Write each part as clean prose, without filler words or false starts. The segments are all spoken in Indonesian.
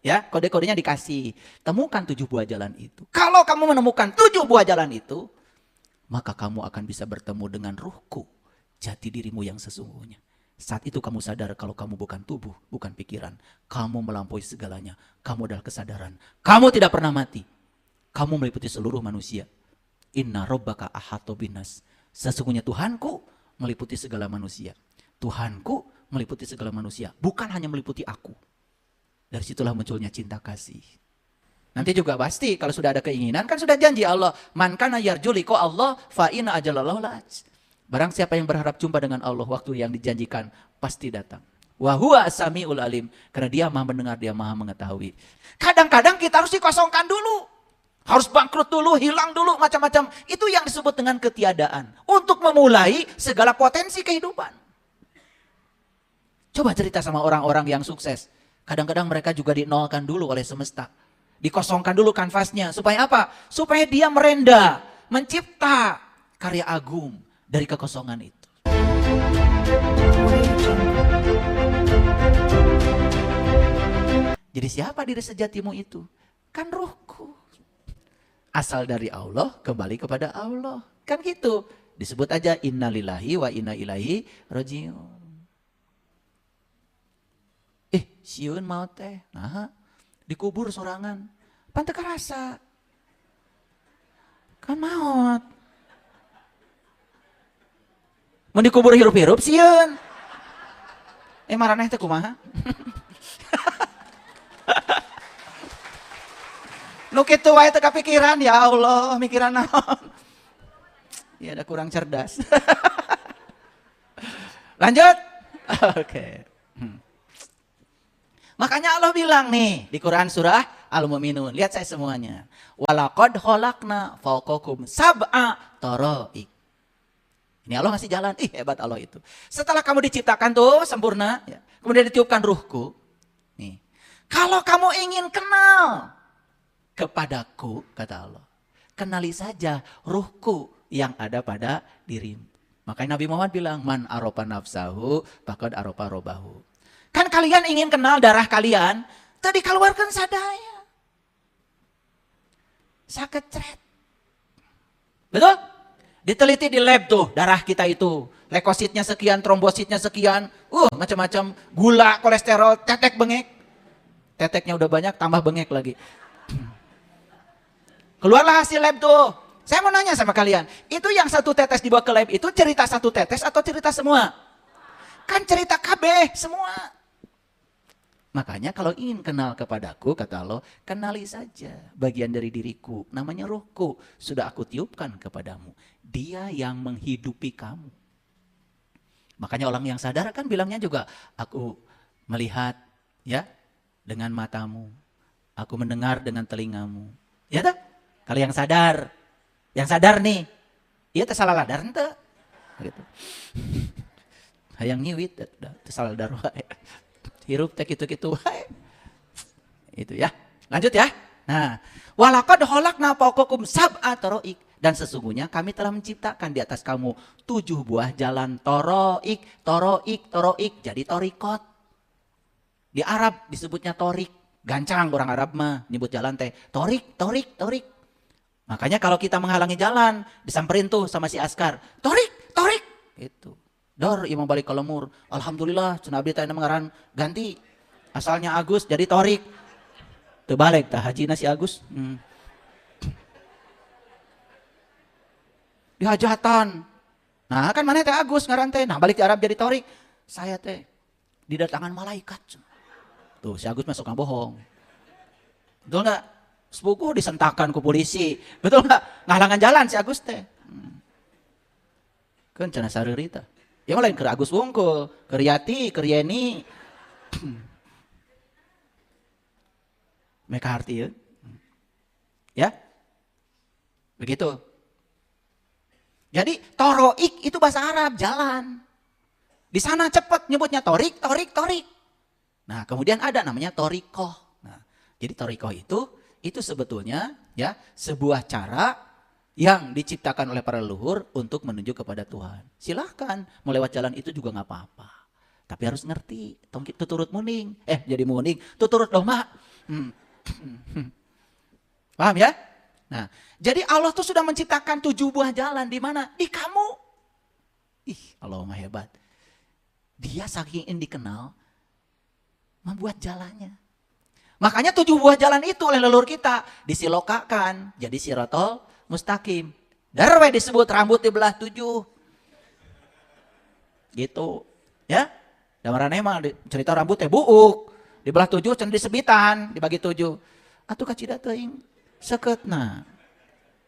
Ya, kode-kodenya dikasih. Temukan 7 buah jalan itu. Kalau kamu menemukan 7 buah jalan itu, maka kamu akan bisa bertemu dengan ruhku, jati dirimu yang sesungguhnya. Saat itu kamu sadar kalau kamu bukan tubuh, bukan pikiran. Kamu melampaui segalanya. Kamu adalah kesadaran. Kamu tidak pernah mati. Kamu meliputi seluruh manusia. Inna rabbaka ahata binas. Sesungguhnya Tuhanku meliputi segala manusia. Tuhanku meliputi segala manusia. Bukan hanya meliputi aku. Dari situlah munculnya cinta kasih. Nanti juga pasti kalau sudah ada keinginan, kan sudah janji Allah. Man kana yarju liqa Allah fa inna ajalallahu la'at. Barang siapa yang berharap jumpa dengan Allah, waktu yang dijanjikan pasti datang. Wa huwa as-sami'ul alim. Karena dia maha mendengar, dia maha mengetahui. Kadang-kadang kita harus dikosongkan dulu. Harus bangkrut dulu, hilang dulu, macam-macam. Itu yang disebut dengan ketiadaan. Untuk memulai segala potensi kehidupan. Coba cerita sama orang-orang yang sukses. Kadang-kadang mereka juga dinolkan dulu oleh semesta. Dikosongkan dulu kanvasnya. Supaya apa? Supaya dia merenda, mencipta karya agung dari kekosongan itu. Jadi siapa diri sejatimu itu? Kan ruhku. Asal dari Allah, kembali kepada Allah. Kan gitu. Disebut aja innalillahi wa inna ilaihi rajiun. Sieun mau teh. Nah, dikubur sorangan. Pan teu karasa. Kan maot. Mun dikubur hirup-hirup sieun. Maraneh teh kumaha? Nu kitu wae teu kapikiran, ya Allah, mikiran naon. Ya ada kurang cerdas. Lanjut. Oke. Makanya Allah bilang nih di Quran surah Al-Mu'minun. Lihat saya semuanya. Walaqad khalaqna fawqakum sab'a tara'iq. Ini Allah ngasih jalan. Hebat Allah itu. Setelah kamu diciptakan tuh sempurna. Ya, kemudian ditiupkan ruhku. Nih. Kalau kamu ingin kenal kepadaku, kata Allah. Kenali saja ruhku yang ada pada dirimu. Makanya Nabi Muhammad bilang. Man aropa nafsahu faqad aropa robahu. Kan kalian ingin kenal darah kalian, tadi keluarkan sadaya. Sakecret. Betul? Diteliti di lab tuh darah kita itu. Leukositnya sekian, trombositnya sekian. Macam-macam. Gula, kolesterol, tetek bengek. Teteknya udah banyak, tambah bengek lagi. Keluarlah hasil lab tuh. Saya mau nanya sama kalian. Itu yang satu tetes dibawa ke lab itu cerita satu tetes atau cerita semua? Kan cerita KB semua. Makanya kalau ingin kenal kepadaku, kata Allah, kenali saja bagian dari diriku. Namanya ruhku. Sudah aku tiupkan kepadamu. Dia yang menghidupi kamu. Makanya orang yang sadar kan bilangnya juga, aku melihat ya dengan matamu. Aku mendengar dengan telingamu. Ya tak? Kalau yang sadar nih, iya tak salah ladar ente. Gitu. Hayang nyiwit, salah ladar wae. Hirup teh gitu-gitu. Itu ya. Lanjut ya. Nah, walaqad khalaqna fawqakum sab'a tara'iq. Dan sesungguhnya kami telah menciptakan di atas kamu 7 buah jalan tara'iq, tara'iq, tara'iq. Jadi torikot. Di Arab disebutnya torik. Gancang orang Arab mah nyebut jalan teh. Torik, torik, torik. Makanya kalau kita menghalangi jalan, disamperin tuh sama si askar. Torik, torik. Gitu. Dor imam balik ke lemur. Alhamdulillah cenah abdi teh mengaran ganti. Asalnya Agus jadi Torik. Teu balik tah hajina si Agus. Dihajatan. Nah kan mana teh Agus ngaran teh. Nah balik di Arab jadi Torik. Saya teh didatangan malaikat. Tuh si Agus masuk bohong. Betul enggak? Sepuku disentakan ku polisi. Betul enggak? Ngahalangan jalan si Agus teh. Kan cenah sareuri tah. Yang lain ke Agus Wungkul, ke Riyati, ke Yeni. Mereka arti ya. Begitu. Jadi toroik itu bahasa Arab, jalan. Di sana cepat nyebutnya torik, torik, torik. Nah kemudian ada namanya torikoh. Nah, jadi torikoh itu sebetulnya ya sebuah cara yang diciptakan oleh para leluhur untuk menuju kepada Tuhan. Silahkan mau lewat jalan itu juga gak apa-apa. Tapi harus ngerti, tuturut muning. Jadi muning, tuturut dong mak. Paham ya? Nah, jadi Allah tuh sudah menciptakan 7 buah jalan di mana? Di kamu. Ih, Allah mah hebat. Dia saking ingin dikenal, membuat jalannya. Makanya 7 buah jalan itu oleh leluhur kita disilokakan jadi sirotol mustaqim. Darwe disebut rambut dibelah 7. Gitu. Ya. Damaran emang cerita rambutnya buuk. Dibelah 7 cenah disebitan, dibagi 7. Atuh kacida teuing seketna.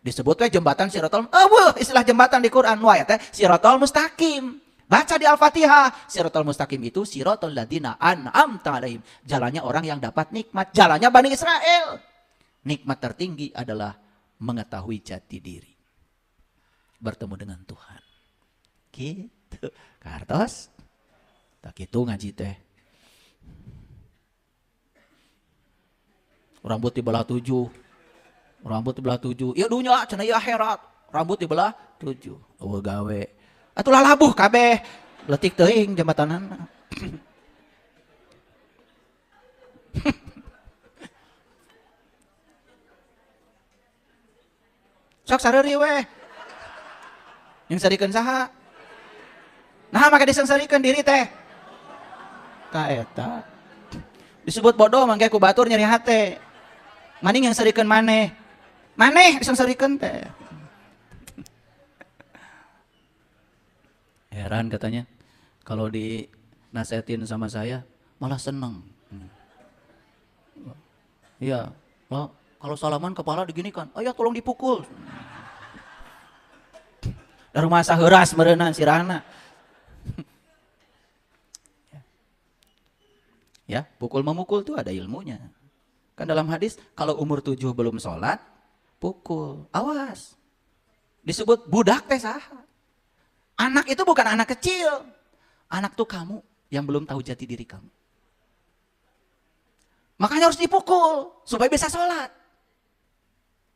Disebut we jembatan sirotol. Istilah jembatan di Quran wae teh sirotol mustaqim. Baca di Al-Fatihah, sirotol mustaqim itu sirotol ladina an'amta alaihim. Jalannya orang yang dapat nikmat, jalannya Bani Israel. Nikmat tertinggi adalah mengetahui jati diri. Bertemu dengan Tuhan. Gitu. Kartos. Tak gitu ngaji teh. Rambut dibelah 7. Rambut dibelah 7. Ya dunya cenah ieu akhirat. Rambut dibelah 7. Eueuh gawe. Atuh lalabuh kabeh. Leutik teuing jambatanana. Sok sareuri we. Yang sarikeun saha? Nah make disengsarikeun diri teh. Ka eta. Disebut bodoh mangke ku batur nyeri hate. Maning yang sarikeun maneh. Maneh disengsarikeun teh. Heran katanya. Kalau dinasehatin sama saya malah seneng. Iya. Kalau salaman kepala diginikan. Oh ya tolong dipukul. Da rumah saheuras meureunna sirahna. Ya, pukul memukul itu ada ilmunya. Kan dalam hadis, kalau umur 7 belum sholat, pukul. Awas. Disebut budak teh saha. Anak itu bukan anak kecil. Anak tuh kamu yang belum tahu jati diri kamu. Makanya harus dipukul supaya bisa sholat.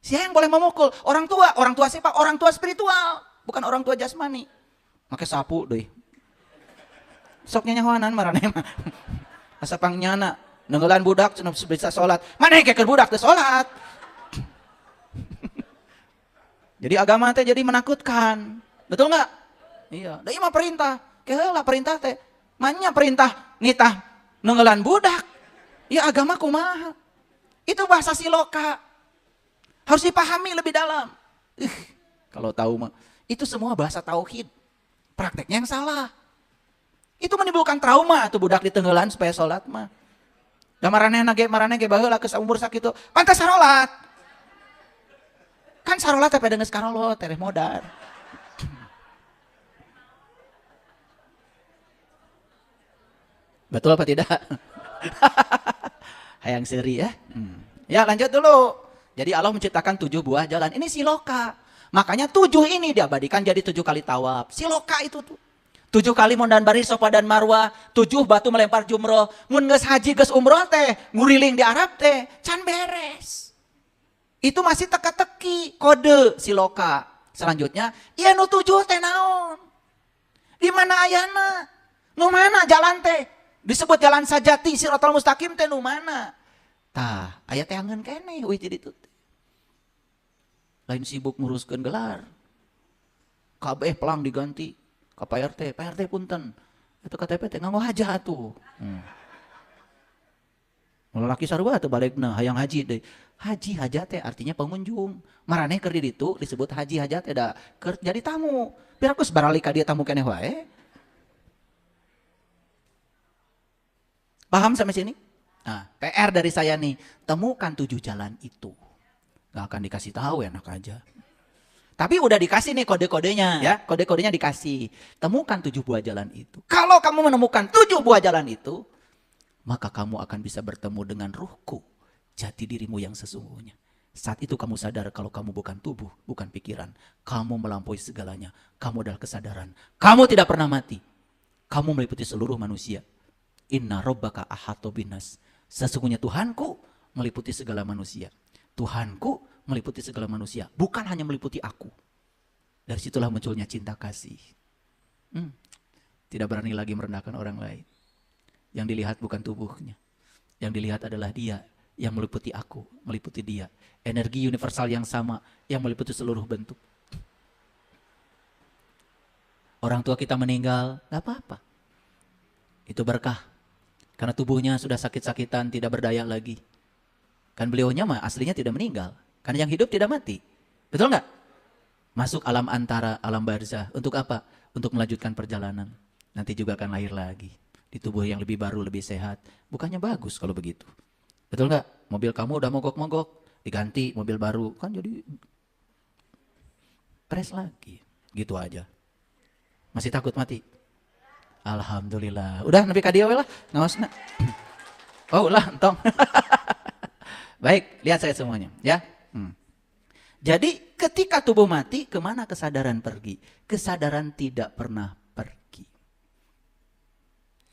Siapa yang boleh memukul? Orang tua siapa? Orang tua spiritual, bukan orang tua jasmani. Make sapu deh. Soknya nyahoanan marane mah. Asa pangnyana, nenggelan budak cenah bisa sholat. Mana keker budak teh sholat. Jadi agama teh jadi menakutkan. Betul nggak? Iya, da ieu mah perintah. Keheula perintah teh. Manya perintah nitah nenggelan budak. Ya agama kumaha? Itu bahasa siloka. Harus dipahami lebih dalam. Kalau tahu mah itu semua bahasa tauhid. Prakteknya yang salah. Itu menimbulkan trauma tuh budak ditenggelan supaya sholat mah. Da marane ge baheula geus umur sakitu, pantes sarolat. Kan sarolat teh geus karolot tereh modar. Betul apa tidak? Hayang seuri ya. Ya lanjut dulu. Jadi Allah menciptakan 7 buah jalan. Ini siloka. Makanya 7 ini diabadikan jadi 7 kali tawaf. Siloka itu tuh. 7 kali mondan bari sofa dan marwah, 7 batu melempar jumroh, mun geus haji geus umroh teh, nguriling di Arab teh, can beres. Itu masih teka-teki kode siloka. Selanjutnya, iya nu 7 teh naon? Di mana ayana? Nu mana jalan teh? Disebut jalan sajati sirotol mustaqim teh nu mana? Tah, aya teh angeun keneh euy jadi itu. Lain sibuk nguruskeun gelar. Kabeh pelang diganti. Ka Pak RT punten. Itu KTP teh nganggo hajat atuh. Lalaki sarua teu balegna hayang haji deui. Haji hajat teh artinya pengunjung. Maraneh keur di ditu disebut haji hajat teh da keur jadi tamu. Biar geus barali ka dieu tamu keneh wae. Paham sampai sini? Nah, PR dari saya nih, temukan 7 jalan itu. Gak akan dikasih tahu enak aja. Tapi udah dikasih nih kode-kodenya ya, kode-kodenya dikasih. Temukan 7 buah jalan itu. Kalau kamu menemukan 7 buah jalan itu, maka kamu akan bisa bertemu dengan ruhku, jati dirimu yang sesungguhnya. Saat itu kamu sadar kalau kamu bukan tubuh, bukan pikiran. Kamu melampaui segalanya. Kamu adalah kesadaran. Kamu tidak pernah mati. Kamu meliputi seluruh manusia. Inna rabbaka ahata binas. Sesungguhnya Tuhanku meliputi segala manusia. Tuhanku meliputi segala manusia, bukan hanya meliputi aku. Dari situlah munculnya cinta kasih. Tidak berani lagi merendahkan orang lain. Yang dilihat bukan tubuhnya. Yang dilihat adalah dia yang meliputi aku, meliputi dia. Energi universal yang sama yang meliputi seluruh bentuk. Orang tua kita meninggal, gak apa-apa. Itu berkah. Karena tubuhnya sudah sakit-sakitan, tidak berdaya lagi. Kan beliaunya mah aslinya tidak meninggal. Karena yang hidup tidak mati. Betul nggak? Masuk alam antara, alam barzah. Untuk apa? Untuk melanjutkan perjalanan. Nanti juga akan lahir lagi. Di tubuh yang lebih baru, lebih sehat. Bukannya bagus kalau begitu. Betul nggak? Mobil kamu udah mogok-mogok. Diganti mobil baru. Kan jadi pres lagi. Gitu aja. Masih takut mati? Alhamdulillah. Udah nepi ka dieu we lah, ngaosna. Oh, ulah entong. Baik, lihat saya semuanya, ya. Jadi ketika tubuh mati, kemana kesadaran pergi? Kesadaran tidak pernah pergi.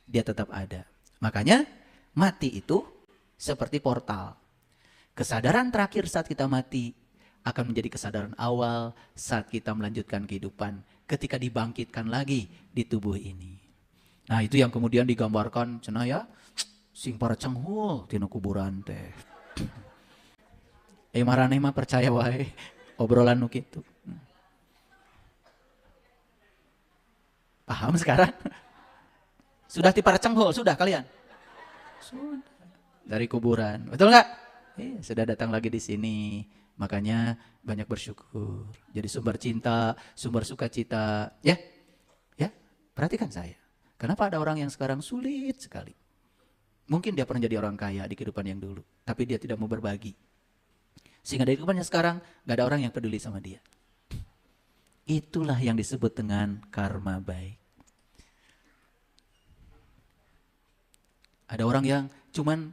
Dia tetap ada. Makanya mati itu seperti portal. Kesadaran terakhir saat kita mati akan menjadi kesadaran awal saat kita melanjutkan kehidupan ketika dibangkitkan lagi di tubuh ini. Nah itu yang kemudian digambarkan cenah ya sing para cenghul tina kuburan teh. Maraneh mah percaya wae obrolan nu kitu. Paham sekarang? Sudah ti para cenghul sudah kalian? Sudah. Dari kuburan. Betul enggak? Sudah datang lagi di sini. Makanya banyak bersyukur. Jadi sumber cinta, sumber sukacita. Ya, perhatikan saya. Kenapa ada orang yang sekarang sulit sekali? Mungkin dia pernah jadi orang kaya di kehidupan yang dulu. Tapi dia tidak mau berbagi. Sehingga dari kehidupannya sekarang gak ada orang yang peduli sama dia. Itulah yang disebut dengan karma baik. Ada orang yang cuman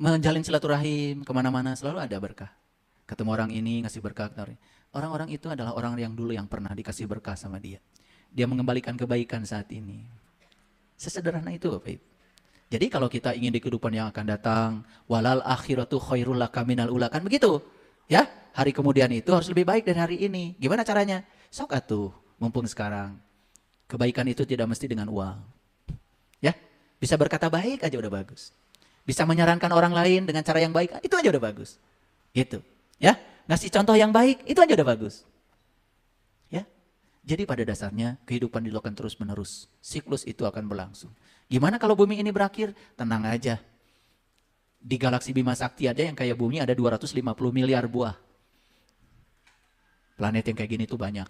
menjalin silaturahim kemana-mana selalu ada berkah. Ketemu orang ini ngasih berkah. Orang-orang itu adalah orang yang dulu yang pernah dikasih berkah sama dia. Dia mengembalikan kebaikan saat ini. Sesederhana itu Bapak Ibu. Jadi kalau kita ingin di kehidupan yang akan datang, walal akhiratu khairul laka minal ula, kan begitu. Ya, hari kemudian itu harus lebih baik dari hari ini. Gimana caranya? Sok atuh, mumpung sekarang. Kebaikan itu tidak mesti dengan uang. Ya, bisa berkata baik aja udah bagus. Bisa menyarankan orang lain dengan cara yang baik, itu aja udah bagus. Gitu. Ya, ngasih contoh yang baik, itu aja udah bagus. Ya. Jadi pada dasarnya kehidupan dilakukan terus menerus. Siklus itu akan berlangsung. Gimana kalau bumi ini berakhir? Tenang aja. Di galaksi Bima Sakti aja yang kayak bumi ada 250 miliar buah. Planet yang kayak gini tuh banyak.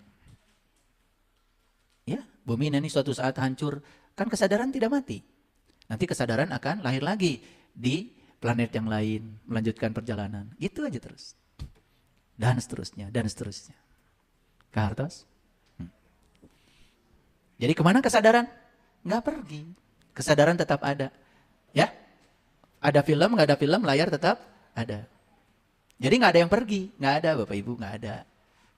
Ya, bumi ini suatu saat hancur. Kan kesadaran tidak mati. Nanti kesadaran akan lahir lagi di planet yang lain. Melanjutkan perjalanan. Gitu aja terus. Dan seterusnya, dan seterusnya. Kartos? Jadi kemana kesadaran? Nggak pergi. Kesadaran tetap ada. Ya, ada film, nggak ada film, layar tetap ada. Jadi nggak ada yang pergi, nggak ada Bapak Ibu, nggak ada.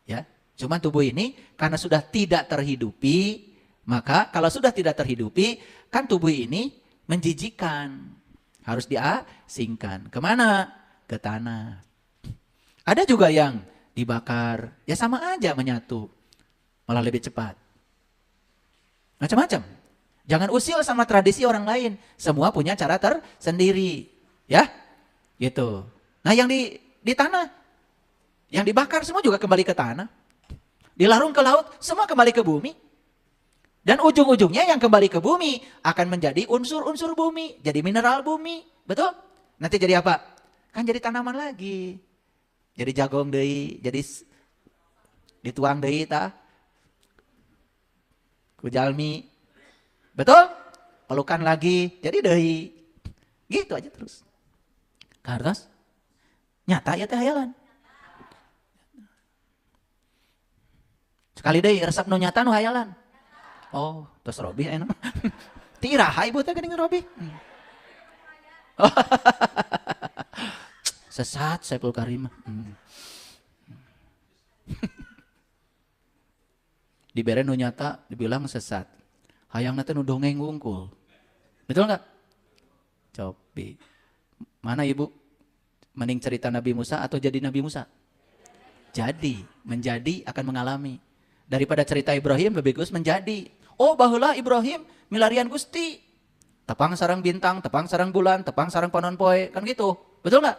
Ya, cuma tubuh ini karena sudah tidak terhidupi, maka kalau sudah tidak terhidupi, kan tubuh ini menjijikan, harus diasingkan. Kemana? Ke tanah. Ada juga yang dibakar, ya sama aja menyatu, malah lebih cepat. Macam-macam. Jangan usil sama tradisi orang lain. Semua punya cara tersendiri. Ya, gitu. Nah yang di tanah, yang dibakar semua juga kembali ke tanah. Dilarung ke laut, semua kembali ke bumi. Dan ujung-ujungnya yang kembali ke bumi akan menjadi unsur-unsur bumi. Jadi mineral bumi. Betul? Nanti jadi apa? Kan jadi tanaman lagi. Jadi jagung deui, jadi dituang deui tah. Kujalmi. Betul? Pelukan lagi, jadi deui. Gitu aja terus. Kartos? Nyata ya teh hayalan. Sekali deui resep nu nyata nu hayalan. Oh, terus Robi enak. Tiraha ibu teh geuning Robi. Sesat Saiful Karim. Dibere nu nyata dibilang sesat. Hayangna teh nu dongeng wungkul. Betul enggak? Cobi. Mana ibu? Mending cerita Nabi Musa atau jadi Nabi Musa? Jadi, menjadi akan mengalami. Daripada cerita Ibrahim lebih bagus menjadi. Oh baheula Ibrahim milarian Gusti. Tepang sarang bintang, tepang sarang bulan, tepang sarang panon poe, kan gitu. Betul nggak?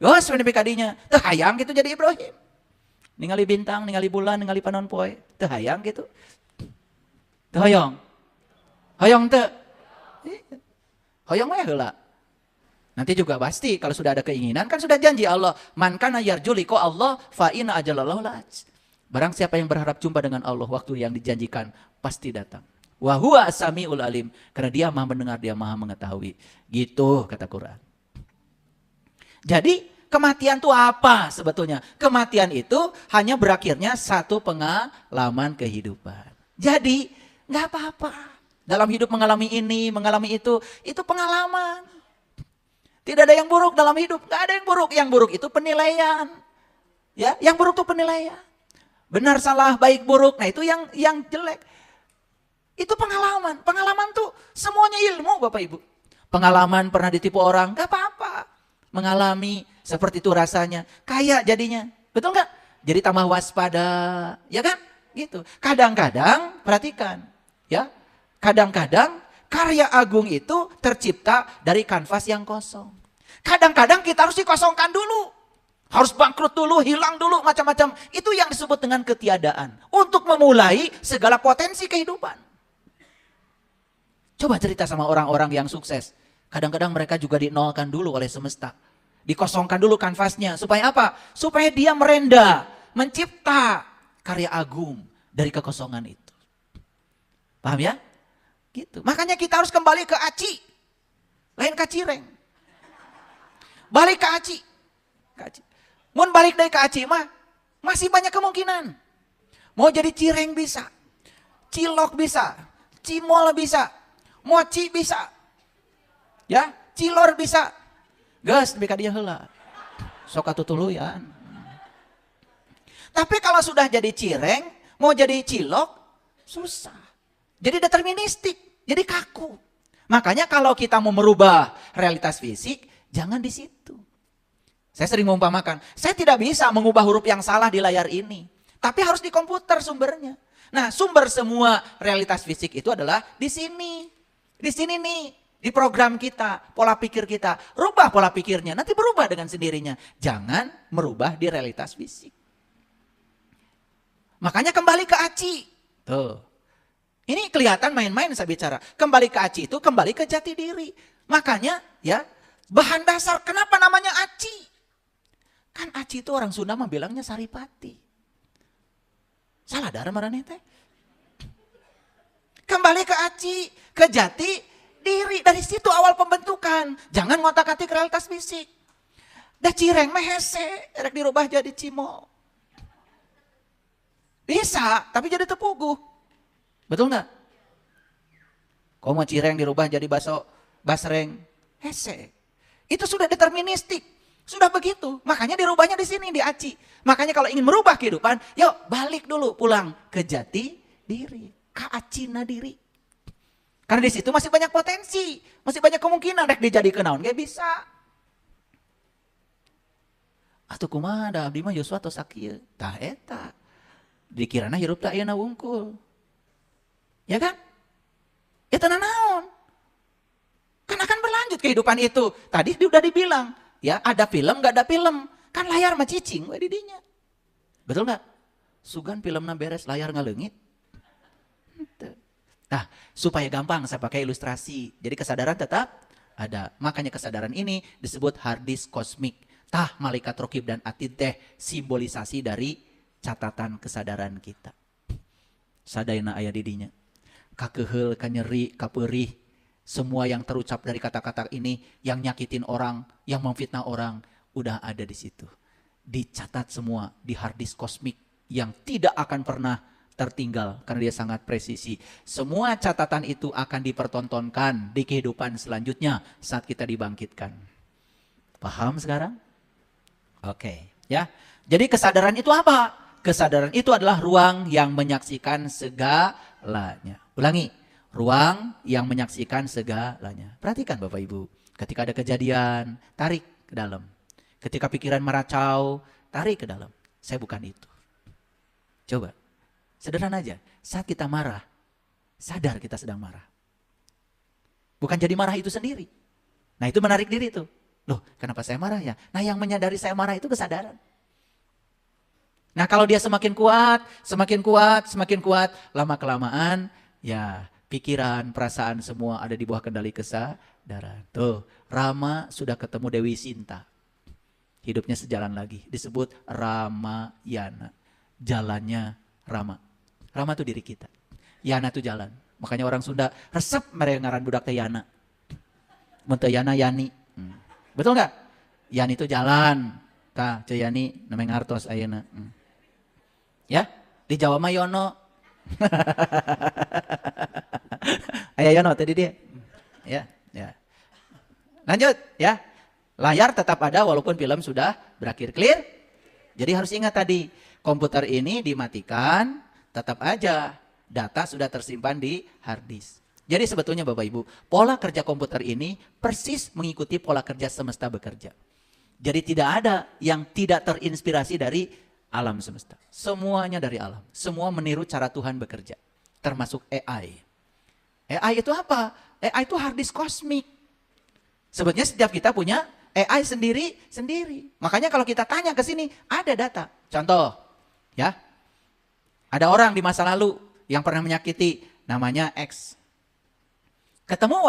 Geus nepi ka dinya, teu hayang gitu jadi Ibrahim. Ningali bintang, ningali bulan, ningali panon poe, teu hayang gitu. Teu hoyong. Hoyong teu. Hoyong mah heula. Nanti juga pasti kalau sudah ada keinginan kan sudah janji Allah, man kana yarju liqa Allah fa inna ajalallahu la'at. Barang siapa yang berharap jumpa dengan Allah, waktu yang dijanjikan pasti datang. Wa huwa as-sami'ul alim, karena dia Maha mendengar, dia Maha mengetahui. Gitu kata Quran. Jadi kematian itu apa sebetulnya? Kematian itu hanya berakhirnya satu pengalaman kehidupan. Jadi nggak apa-apa. Dalam hidup mengalami ini, mengalami itu pengalaman. Tidak ada yang buruk dalam hidup, nggak ada yang buruk. Yang buruk itu penilaian. Ya, yang buruk itu penilaian. Benar salah, baik buruk. Nah, itu yang jelek. Itu pengalaman. Pengalaman tuh semuanya ilmu, Bapak Ibu. Pengalaman pernah ditipu orang, nggak apa-apa. Mengalami seperti itu rasanya, kayak jadinya. Betul nggak? Jadi tambah waspada, ya kan? Gitu. Kadang-kadang perhatikan, ya. Kadang-kadang karya agung itu tercipta dari kanvas yang kosong. Kadang-kadang kita harus dikosongkan dulu. Harus bangkrut dulu, hilang dulu, macam-macam. Itu yang disebut dengan ketiadaan. Untuk memulai segala potensi kehidupan. Coba cerita sama orang-orang yang sukses. Kadang-kadang mereka juga dinolkan dulu oleh semesta. Dikosongkan dulu kanvasnya. Supaya apa? Supaya dia merenda, mencipta karya agung dari kekosongan itu. Paham ya? Gitu. Makanya kita harus kembali ke aci. Lain ke cireng. Balik ke aci. Mun balik dari ke aci mah masih banyak kemungkinan. Mau jadi cireng bisa. Cilok bisa. Cimol bisa. Mochi bisa. Ya, cilor bisa. Geus nepi ka dieu heula. Sok atutuluyan. Tapi kalau sudah jadi cireng, mau jadi cilok susah. Jadi deterministik, jadi kaku. Makanya kalau kita mau merubah realitas fisik, jangan di situ. Saya sering mengumpamakan, saya tidak bisa mengubah huruf yang salah di layar ini. Tapi harus di komputer sumbernya. Nah, sumber semua realitas fisik itu adalah di sini. Di sini nih, di program kita, pola pikir kita. Rubah pola pikirnya, nanti berubah dengan sendirinya. Jangan merubah di realitas fisik. Makanya kembali ke aci. Tuh. Ini kelihatan main-main saya bicara. Kembali ke aci itu kembali ke jati diri. Makanya ya, bahan dasar kenapa namanya aci? Kan aci itu orang Sunda mah bilangnya saripati. Salah darah marane teh. Kembali ke aci, ke jati diri. Dari situ awal pembentukan. Jangan ngotak-atik realitas fisik. Dah cireng mah hese, erek dirubah jadi cimol. Bisa, tapi jadi tepuguh. Betul nggak? Kau mau cireng dirubah jadi basreng, hese. Itu sudah deterministik, sudah begitu. Makanya dirubahnya di sini, di aci. Makanya kalau ingin merubah kehidupan, yuk balik dulu, pulang ke jati diri, ke acina diri. Karena di situ masih banyak potensi, masih banyak kemungkinan rek dijadikan naon, gak bisa. Atuh kumaha da abdi mah Yosua tos sakieu, tah eta. Dikirana hirup teh ayeuna wungkul. Ya kan? Itu naon? Kan akan berlanjut kehidupan itu. Tadi udah dibilang, ya ada film gak ada film. Kan layar mah cicing we didinya. Betul gak? Sugan filmna beres layar ngaleungit. Nah, supaya gampang saya pakai ilustrasi. Jadi kesadaran tetap ada. Makanya kesadaran ini disebut hard disk kosmik. Tah malaikat rokib dan atid teh simbolisasi dari catatan kesadaran kita. Sadayana aya didinya. Kakehel, kanyeri, kaperih, semua yang terucap dari kata-kata ini, yang nyakitin orang, yang memfitnah orang, udah ada di situ. Dicatat semua di hard disk kosmik yang tidak akan pernah tertinggal karena dia sangat presisi. Semua catatan itu akan dipertontonkan di kehidupan selanjutnya saat kita dibangkitkan. Paham sekarang? Oke, ya. Jadi kesadaran itu apa? Kesadaran itu adalah ruang yang menyaksikan segalanya. Ulangi, ruang yang menyaksikan segalanya. Perhatikan Bapak Ibu, ketika ada kejadian, tarik ke dalam. Ketika pikiran meracau, tarik ke dalam. Saya bukan itu. Coba, sederhana aja. Saat kita marah, sadar kita sedang marah. Bukan jadi marah itu sendiri. Nah itu menarik diri tuh. Loh, kenapa saya marah ya? Nah, yang menyadari saya marah itu kesadaran. Nah, kalau dia semakin kuat, semakin kuat, lama-kelamaan, ya pikiran, perasaan semua ada di bawah kendali kesadaran. Tuh, Rama sudah ketemu Dewi Sinta. Hidupnya sejalan lagi, disebut Ramayana. Jalannya Rama. Rama itu diri kita. Yana itu jalan. Makanya orang Sunda resep mereka ngaran budak teh Yana. Mun teu Yana Yani. Betul nggak? Yani itu jalan. Tah, ce Yani namanya ngartos ayeuna. Ya, di Jawa mah Yono. Aya Yono tadi dia. Ya, ya. Lanjut ya. Layar tetap ada walaupun film sudah berakhir. Clear? Jadi harus ingat tadi, komputer ini dimatikan, tetap aja data sudah tersimpan di hard disk. Jadi sebetulnya Bapak Ibu, pola kerja komputer ini persis mengikuti pola kerja semesta bekerja. Jadi tidak ada yang tidak terinspirasi dari alam semesta. Semuanya dari alam. Semua meniru cara Tuhan bekerja. Termasuk AI. AI itu apa? AI itu hard disk kosmik. Sebetulnya setiap kita punya AI sendiri. Makanya kalau kita tanya ke sini, ada data. Contoh, ya. Ada orang di masa lalu yang pernah menyakiti, namanya X. Ketemu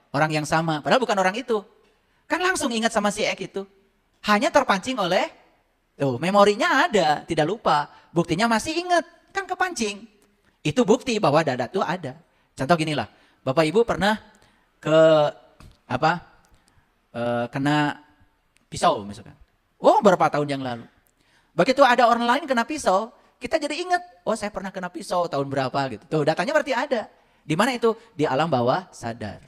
orang yang sama, padahal bukan orang itu. Kan langsung ingat sama si X itu. Hanya terpancing oleh, memorinya ada, tidak lupa. Buktinya masih ingat, kan kepancing. Itu bukti bahwa data itu ada. Contoh ginilah, Bapak Ibu pernah kena pisau misalkan. Berapa tahun yang lalu. Begitu ada orang lain kena pisau, kita jadi ingat, saya pernah kena pisau tahun berapa gitu. Tuh datanya berarti ada. Di mana itu? Di alam bawah sadar.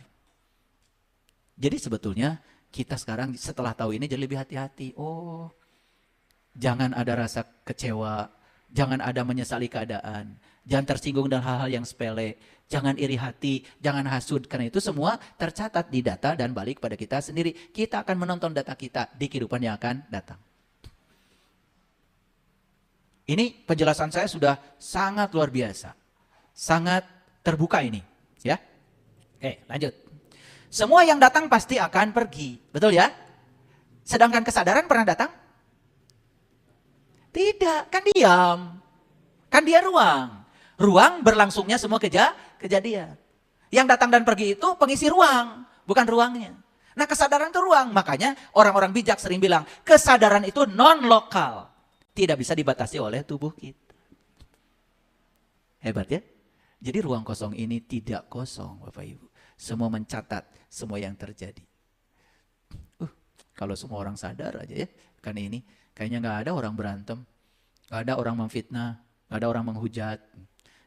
Jadi sebetulnya kita sekarang setelah tahu ini jadi lebih hati-hati. Jangan ada rasa kecewa, jangan ada menyesali keadaan, jangan tersinggung dengan hal-hal yang sepele, jangan iri hati, jangan hasud. Karena itu semua tercatat di data dan balik pada kita sendiri. Kita akan menonton data kita di kehidupan yang akan datang. Ini penjelasan saya sudah sangat luar biasa. Sangat terbuka ini. Ya. Oke, lanjut. Semua yang datang pasti akan pergi. Betul ya? Sedangkan kesadaran pernah datang? Tidak, kan diam. Kan dia ruang. Ruang berlangsungnya semua kejadian. Yang datang dan pergi itu pengisi ruang, bukan ruangnya. Nah, kesadaran itu ruang. Makanya orang-orang bijak sering bilang, kesadaran itu non-lokal. Tidak bisa dibatasi oleh tubuh kita. Hebat ya? Jadi ruang kosong ini tidak kosong, Bapak Ibu. Semua mencatat semua yang terjadi. Kalau semua orang sadar aja ya, kan ini kayaknya nggak ada orang berantem, nggak ada orang memfitnah, nggak ada orang menghujat.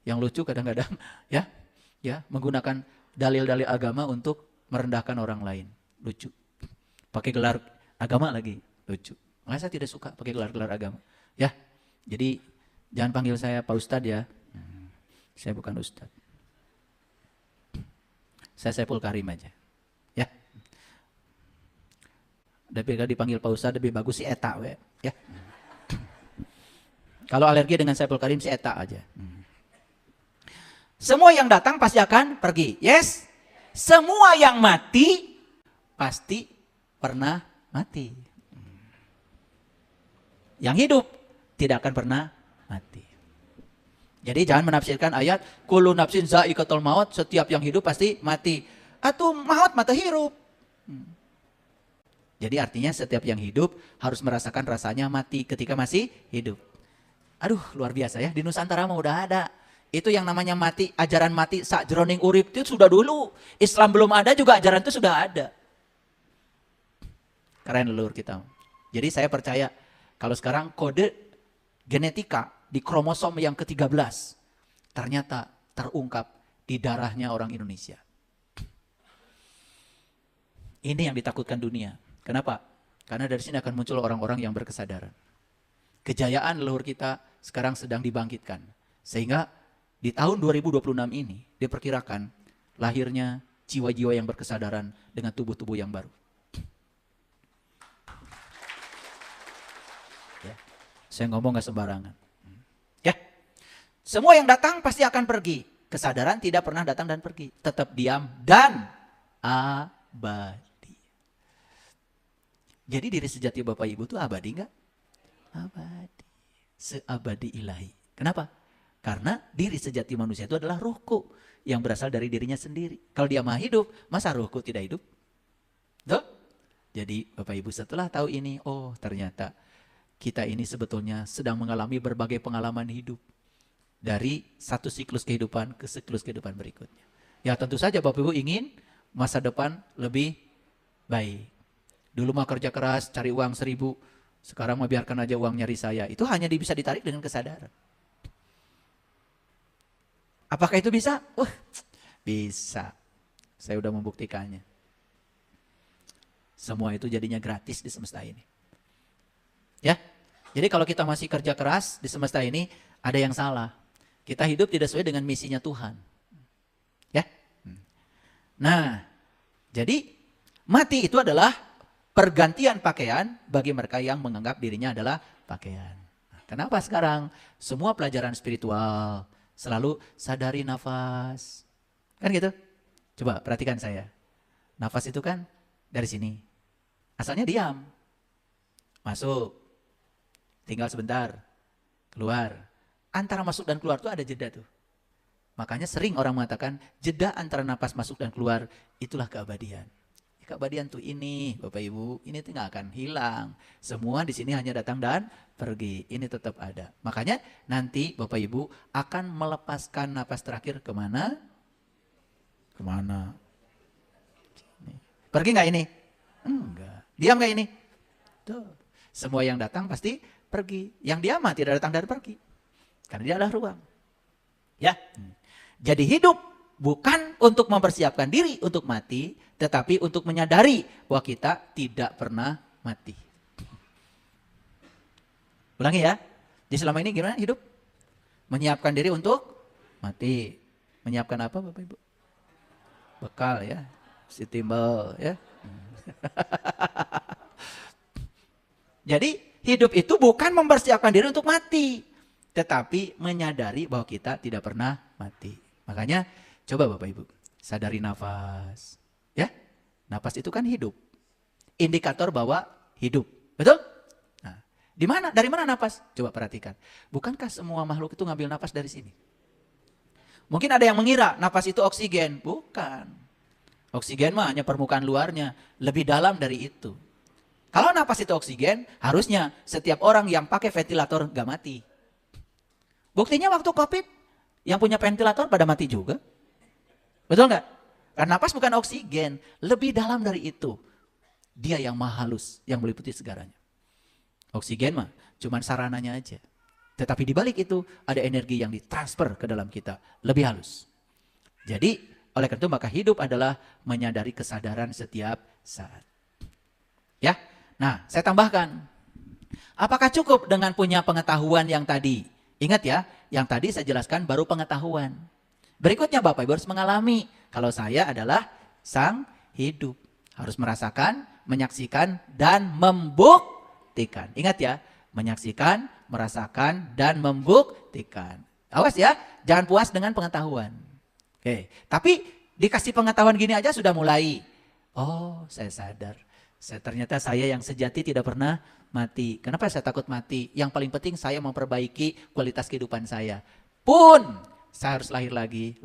Yang lucu kadang-kadang ya menggunakan dalil-dalil agama untuk merendahkan orang lain. Lucu. Pakai gelar agama lagi, lucu. Makanya saya tidak suka pakai gelar-gelar agama. Ya, jadi jangan panggil saya Pak Ustadz ya. Saya bukan Ustadz. Saya Saiful Karim aja. Ya. Daripada dipanggil Pak Ustadz lebih bagus si Eta we. Ya. Kalau alergi dengan Saiful Karim si Eta aja. Semua yang datang pasti akan pergi. Yes. Semua yang mati pasti pernah mati. Yang hidup tidak akan pernah mati. Jadi jangan menafsirkan ayat kullu nafsin za'iqatul maut, setiap yang hidup pasti mati. Atau maut mata hirup. Jadi artinya setiap yang hidup harus merasakan rasanya mati ketika masih hidup. Aduh, luar biasa ya, di Nusantara mah udah ada. Itu yang namanya mati, ajaran mati sak jroning urip itu sudah dulu. Islam belum ada juga ajaran itu sudah ada. Keren leluhur kita. Jadi saya percaya kalau sekarang kode genetika di kromosom yang ke-13 ternyata terungkap di darahnya orang Indonesia. Ini yang ditakutkan dunia. Kenapa? Karena dari sini akan muncul orang-orang yang berkesadaran. Kejayaan leluhur kita sekarang sedang dibangkitkan. Sehingga di tahun 2026 ini diperkirakan lahirnya jiwa-jiwa yang berkesadaran dengan tubuh-tubuh yang baru. Ya. Saya ngomong gak sembarangan. Ya. Semua yang datang pasti akan pergi. Kesadaran tidak pernah datang dan pergi. Tetap diam dan abadi. Jadi diri sejati Bapak Ibu itu abadi enggak? Abadi. Seabadi ilahi. Kenapa? Karena diri sejati manusia itu adalah ruhku yang berasal dari dirinya sendiri. Kalau dia maha hidup, masa ruhku tidak hidup? Tuh? Jadi Bapak Ibu setelah tahu ini, oh ternyata kita ini sebetulnya sedang mengalami berbagai pengalaman hidup. Dari satu siklus kehidupan ke siklus kehidupan berikutnya. Ya tentu saja Bapak Ibu ingin masa depan lebih baik. Dulu mah kerja keras, cari uang 1.000, sekarang mah biarkan aja uang nyari saya. Itu hanya bisa ditarik dengan kesadaran. Apakah itu bisa? Bisa. Saya udah membuktikannya. Semua itu jadinya gratis di semesta ini. Ya. Jadi kalau kita masih kerja keras di semesta ini, ada yang salah. Kita hidup tidak sesuai dengan misinya Tuhan. Ya. Nah, jadi mati itu adalah pergantian pakaian bagi mereka yang menganggap dirinya adalah pakaian. Nah, kenapa sekarang semua pelajaran spiritual selalu sadari nafas? Kan gitu? Coba perhatikan saya. Nafas itu kan dari sini. Asalnya diam. Masuk. Tinggal sebentar. Keluar. Antara masuk dan keluar itu ada jeda tuh. Makanya sering orang mengatakan jeda antara nafas masuk dan keluar itulah keabadian. Keabadian tuh ini, Bapak Ibu, ini tuh nggak akan hilang. Semua di sini hanya datang dan pergi. Ini tetap ada. Makanya nanti Bapak Ibu akan melepaskan napas terakhir kemana? Kemana? Pergi nggak ini? Enggak. Diam nggak ini? Tuh. Semua yang datang pasti pergi. Yang diam mah tidak datang dan pergi. Karena dia adalah ruang. Ya. Jadi hidup bukan untuk mempersiapkan diri untuk mati, tetapi untuk menyadari bahwa kita tidak pernah mati. Ulangi ya. Jadi selama ini gimana hidup? Menyiapkan diri untuk mati. Menyiapkan apa Bapak Ibu? Bekal ya. Si timbal ya. Jadi hidup itu bukan mempersiapkan diri untuk mati, tetapi menyadari bahwa kita tidak pernah mati. Makanya coba Bapak Ibu, sadari nafas. Ya, nafas itu kan hidup. Indikator bahwa hidup. Betul? Nah, dari mana nafas? Coba perhatikan. Bukankah semua makhluk itu ngambil nafas dari sini? Mungkin ada yang mengira nafas itu oksigen. Bukan. Oksigen mah hanya permukaan luarnya. Lebih dalam dari itu. Kalau nafas itu oksigen, harusnya setiap orang yang pakai ventilator gak mati. Buktinya waktu COVID, yang punya ventilator pada mati juga. Betul nggak? Karena napas bukan oksigen, lebih dalam dari itu. Dia yang maha halus, yang meliputi segalanya. Oksigen mah cuman sarananya aja. Tetapi di balik itu ada energi yang ditransfer ke dalam kita, lebih halus. Jadi oleh karena itu maka hidup adalah menyadari kesadaran setiap saat. Ya, nah saya tambahkan. Apakah cukup dengan punya pengetahuan yang tadi? Ingat ya, yang tadi saya jelaskan baru pengetahuan. Berikutnya Bapak Ibu harus mengalami. Kalau saya adalah sang hidup. Harus merasakan, menyaksikan, dan membuktikan. Ingat ya, menyaksikan, merasakan, dan membuktikan. Awas ya, jangan puas dengan pengetahuan. Oke, tapi dikasih pengetahuan gini aja sudah mulai. Oh, saya sadar. Ternyata saya yang sejati tidak pernah mati. Kenapa saya takut mati? Yang paling penting saya memperbaiki kualitas kehidupan saya. Pun saya harus lahir lagi,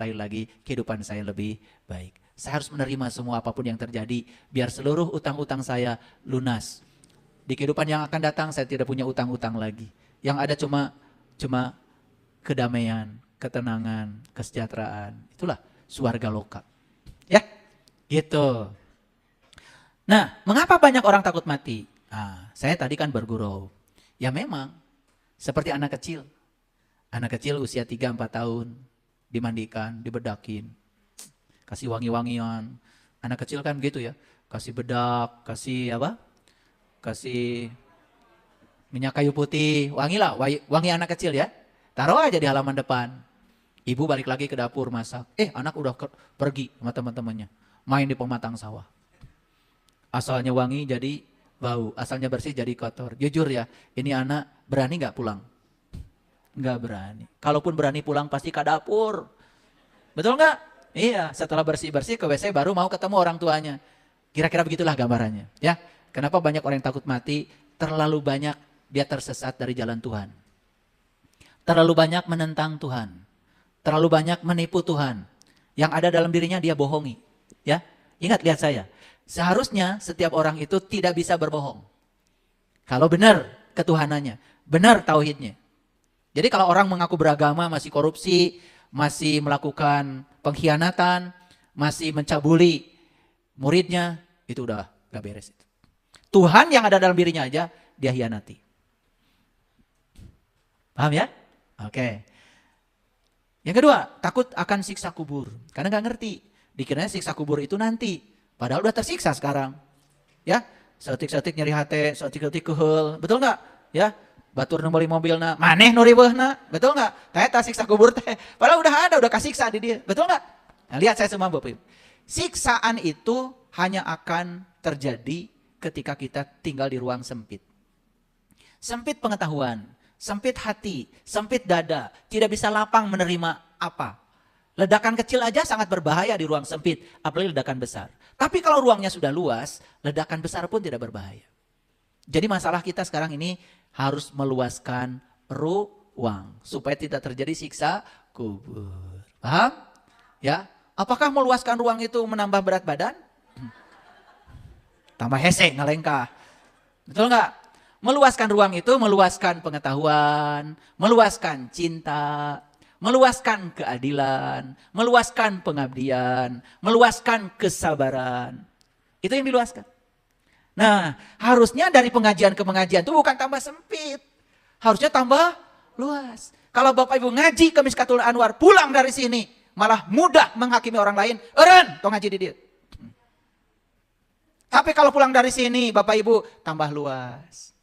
kehidupan saya lebih baik. Saya harus menerima semua apapun yang terjadi, biar seluruh utang-utang saya lunas. Di kehidupan yang akan datang saya tidak punya utang-utang lagi. Yang ada cuma kedamaian, ketenangan, kesejahteraan. Itulah swarga loka. Ya, gitu. Nah, mengapa banyak orang takut mati? Nah, saya tadi kan bergurau. Ya memang, seperti anak kecil. Anak kecil usia 3-4 tahun, dimandikan, dibedakin, kasih wangi-wangian. Anak kecil kan gitu ya, kasih bedak, kasih apa? Kasih minyak kayu putih, wangilah, wangi anak kecil ya. Taruh aja di halaman depan. Ibu balik lagi ke dapur masak. Anak udah pergi sama teman-temannya, main di pematang sawah. Asalnya wangi jadi bau, asalnya bersih jadi kotor. Jujur ya, ini anak berani gak pulang? Gak berani. Kalaupun berani pulang pasti ke dapur. Betul gak? Iya, setelah bersih-bersih ke WC baru mau ketemu orang tuanya. Kira-kira begitulah gambarannya. Ya, Kenapa banyak orang yang takut mati? Terlalu banyak dia tersesat dari jalan Tuhan. Terlalu banyak menentang Tuhan. Terlalu banyak menipu Tuhan. Yang ada dalam dirinya dia bohongi. Ya, ingat, lihat saya. Seharusnya setiap orang itu tidak bisa berbohong. Kalau benar ketuhanannya, benar tauhidnya. Jadi kalau orang mengaku beragama masih korupsi, masih melakukan pengkhianatan, masih mencabuli muridnya, itu udah gak beres itu. Tuhan yang ada dalam dirinya aja dia hianati. Paham ya? Oke. Yang kedua, takut akan siksa kubur. Karena gak ngerti. Dikiranya siksa kubur itu nanti. Padahal udah tersiksa sekarang. Ya, setik-setik nyeri hati, setik-setik kehel. Betul gak? Ya, batur nembali mobilna, maneh nu riweuhna. Betul gak? Teh siksa kubur teh. Padahal udah ada, udah kasiksa di dia. Betul gak? Nah, lihat saya semua Bapak Ibu. Siksaan itu hanya akan terjadi ketika kita tinggal di ruang sempit. Sempit pengetahuan, sempit hati, sempit dada, tidak bisa lapang menerima apa. Ledakan kecil aja sangat berbahaya di ruang sempit, apalagi ledakan besar. Tapi kalau ruangnya sudah luas, ledakan besar pun tidak berbahaya. Jadi masalah kita sekarang ini harus meluaskan ruang supaya tidak terjadi siksa kubur. Paham? Ya. Apakah meluaskan ruang itu menambah berat badan? Tambah hese, ngelengkah. Betul nggak? Meluaskan ruang itu meluaskan pengetahuan, meluaskan cinta, meluaskan keadilan, meluaskan pengabdian, meluaskan kesabaran. Itu yang diluaskan. Nah, harusnya dari pengajian ke pengajian itu bukan tambah sempit. Harusnya tambah luas. Kalau Bapak Ibu ngaji ke Miskatul Anwar, pulang dari sini, malah mudah menghakimi orang lain. Eren, tong ngaji di dia. Tapi kalau pulang dari sini, Bapak Ibu tambah luas.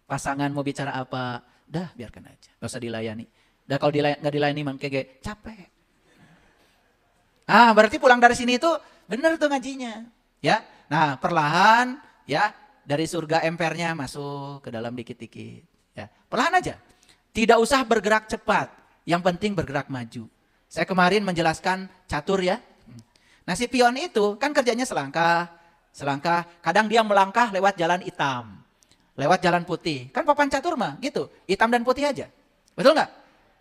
Pasangan mau bicara apa, dah biarkan aja, gak usah dilayani. Dah kalau nggak dilayani man kege capek. Berarti pulang dari sini itu benar tuh ngajinya, ya. Nah perlahan, ya, dari surga empernya masuk ke dalam dikit-dikit, ya. Perlahan aja, tidak usah bergerak cepat, yang penting bergerak maju. Saya kemarin menjelaskan catur ya. Nah si pion itu kan kerjanya selangkah. Kadang dia melangkah lewat jalan hitam, lewat jalan putih. Kan papan catur mah gitu, hitam dan putih aja. Betul nggak?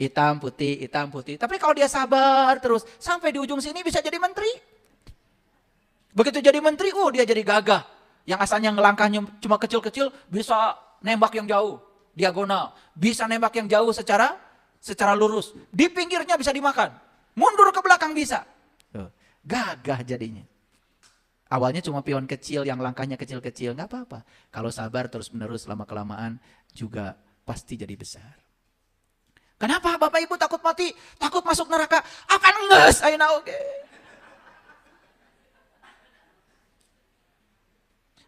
Hitam, putih, hitam, putih. Tapi kalau dia sabar terus, sampai di ujung sini bisa jadi menteri. Begitu jadi menteri, dia jadi gagah. Yang asalnya ngelangkahnya cuma kecil-kecil, bisa nembak yang jauh, diagonal. Bisa nembak yang jauh secara lurus. Di pinggirnya bisa dimakan. Mundur ke belakang bisa. Gagah jadinya. Awalnya cuma pion kecil yang langkahnya kecil-kecil, nggak apa-apa. Kalau sabar terus-menerus lama-kelamaan juga pasti jadi besar. Kenapa Bapak Ibu takut mati? Takut masuk neraka? Akan nges, ayeuna oge.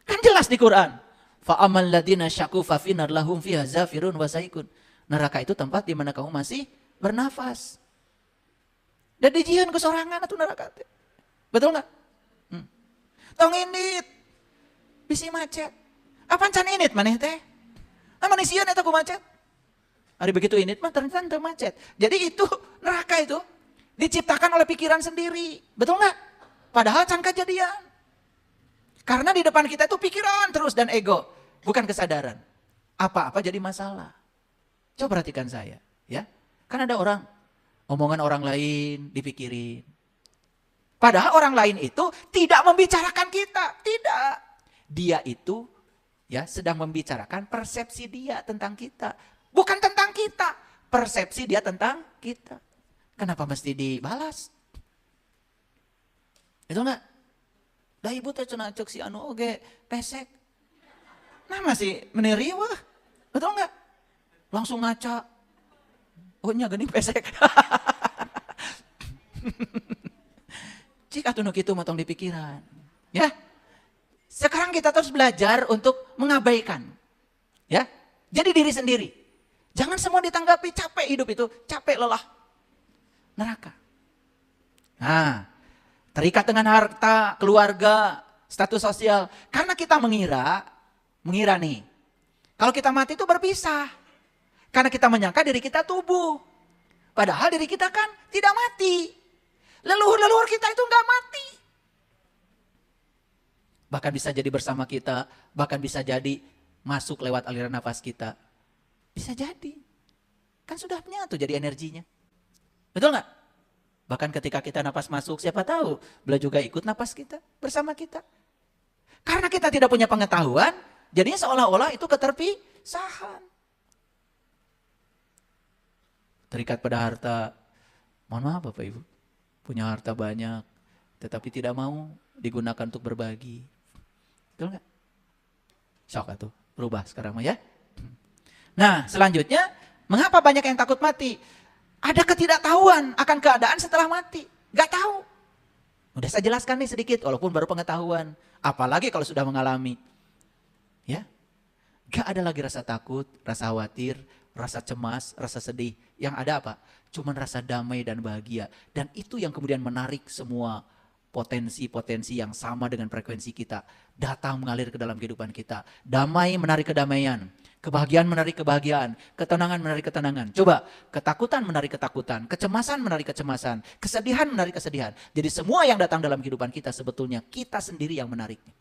Kan jelas di Quran. Fa'amal ladina syaku fafinar lahum fiha zafirun wa saikun. Neraka itu tempat di mana kamu masih bernafas. Dan dijian kesorangan atau neraka. Betul nggak? Tong init, bisi macet. Apaan can init maneh teh? Manusia eta ku macet. Hari begitu init mah ternyata macet. Jadi itu neraka itu diciptakan oleh pikiran sendiri, betul nggak? Padahal can kejadian. Karena di depan kita itu pikiran terus dan ego, bukan kesadaran. Apa-apa jadi masalah. Coba perhatikan saya, ya. Kan ada orang, omongan orang lain dipikirin. Padahal orang lain itu tidak membicarakan kita, tidak. Dia itu ya sedang membicarakan persepsi dia tentang kita, bukan tentang kita. Persepsi dia tentang kita. Kenapa mesti dibalas? Itu enggak? Dah ibu teh cenah cek si anu oge pesek. Nah masih meniriweuh. Betul enggak? Langsung ngaca. Oh nya geuning pesek. Cik atuh nu kitu motong di pikiran. Ya. Sekarang kita terus belajar untuk mengabaikan. Ya. Jadi diri sendiri. Jangan semua ditanggapi capek hidup itu, capek lelah. Neraka. Nah, terikat dengan harta, keluarga, status sosial. Karena kita mengira nih. Kalau kita mati itu berpisah. Karena kita menyangka diri kita tubuh. Padahal diri kita kan tidak mati. Leluhur-leluhur kita itu enggak mati. Bahkan bisa jadi bersama kita, bahkan bisa jadi masuk lewat aliran nafas kita. Bisa jadi. Kan sudah menyatu jadi energinya. Betul nggak? Bahkan ketika kita napas masuk, siapa tahu beliau juga ikut napas kita, bersama kita. Karena kita tidak punya pengetahuan, jadinya seolah-olah itu keterpisahan. Terikat pada harta, mohon maaf Bapak Ibu, punya harta banyak, tetapi tidak mau digunakan untuk berbagi. Betul nggak? Sok atuh, berubah sekarang mah ya. Nah selanjutnya, mengapa banyak yang takut mati? Ada ketidaktahuan akan keadaan setelah mati. Gak tahu. Udah saya jelaskan nih sedikit, walaupun baru pengetahuan. Apalagi kalau sudah mengalami. Ya, gak ada lagi rasa takut, rasa khawatir, rasa cemas, rasa sedih. Yang ada apa? Cuman rasa damai dan bahagia. Dan itu yang kemudian menarik semua potensi-potensi yang sama dengan frekuensi kita. Datang mengalir ke dalam kehidupan kita. Damai menarik kedamaian. Kebahagiaan menarik kebahagiaan, ketenangan menarik ketenangan. Coba, ketakutan menarik ketakutan, kecemasan menarik kecemasan, kesedihan menarik kesedihan. Jadi semua yang datang dalam kehidupan kita sebetulnya kita sendiri yang menariknya.